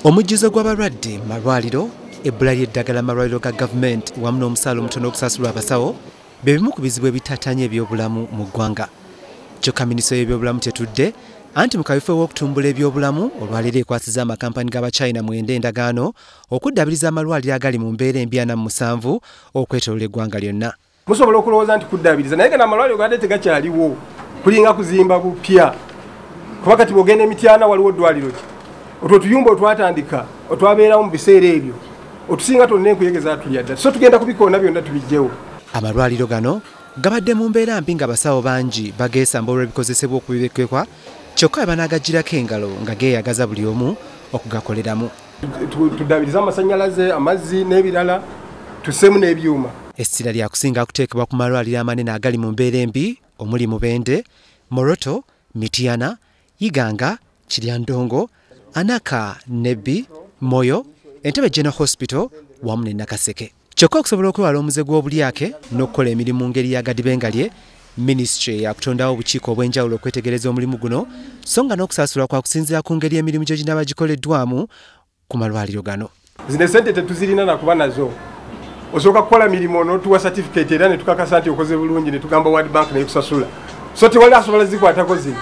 Omujjuzo gw'abalwadde malwaliro, ebbula ly'eddagala malwaliro ga gavumenti wamu n'omusaala omutono okusasulwa abasawo bye bimu ku bizibu ebitattanye ebyobulamu mu ggwanga. Kyokka minisitule y'ebyobulamu tetudde anti mu kaweefube w'okutumbula ebyobulamu olwaleero ekwasizza amakampani g'Abachina 9 endagaano okuddabiriza amalwaliro agali mu mbeera embi 47 okwetooloola eggwanga lyonna. Musobola okulowooza nti kuddabiriza naye gano amalwaliro gadde tegakyaliwo kulinga kuzimba bupya kuba kati bw'ogenda Emityana waliwo eddwaliro ki otwo tuyumba otwatandika otwabeerawo mu biseera ebyo otusinga tonna enkuyegeza tulya ddala so tugenda kubikoona byonna tubijjewo. Amalwaliro gano gabadde mu mbeera mbi nga abasawo bangi bageesamba olw'ebikozesebwa okubibekekwa kyokka banaagagirako engalo nga geeyagaza buli omu okugakoleramu. Tuddabiriza amasannyalaze amazzi n'ebirala tussemu n'ebyuma. Essira lya kusinga kuteekebwa ku malwaliro amanene agali mu mbeera embi omuli Mubende, Moroto, Mityana, Iganga, Kiryandongo, Anaka, Nebbi, Moyo, Entebbe General Hospital wamu ne Nakaseke. Kyokka okusobola okwewala omuze gw'obulyake n'okukola emirimu mu ngeri ya gadibengalye, Ministry yakutondawo obukiiko obw'enjawulo okwetegereza omulimu guno so nga n'okusaasulwa kwa kusinziira ku ngeri emirimu gye ginaaba gikoleddwamu ku malwaliro gano. Zino ssente tetuzirina nakuba nazo. Osooka kukola mirimu n'otuwa certificate era ne tukakasa nti okoze bulungi ne tugamba World Bank n'ekusasula. So tewali asobola zikwatako zino.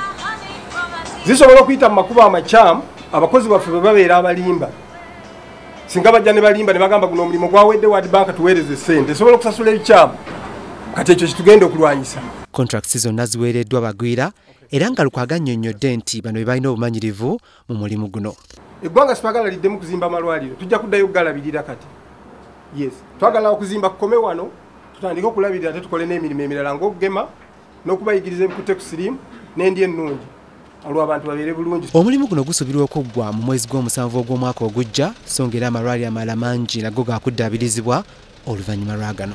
Zisobola okuyita mu makubo amakyamu abakozi baffe bwe babeera abalimba. Singa bajja ne balimba ne bagamba guno omulimu gwawedde World Bank tuweereze ssente esobola okusasula ebikyamu. Kati ekyo kitugenda okulwanyisa. Contracts zonna ziweereddwa bagwira era nga Lukwago annyonnyodde nti bano be balina obumanyirivu mu mulimu guno. Eggwanga sipagala liddemu kuzimba malwaliro tujja kuddayo okugalabirira kati. Yes, twagala okuzimba kukome wano tutandike okulabirira ate tukole n'emirimu emirala ng'okugema n'okubayigiriza ebikutte ku siriimu n'endya ennungi olw'abantu babeere bulungi. Omulimu guno gusuubirwa okuggwa mu mwezi gw'omusanvu ogw'omwaka ogujja so ng'era amalwaliro amalala mangi nago gaakuddabirizibwa oluvannyuma lwa gano.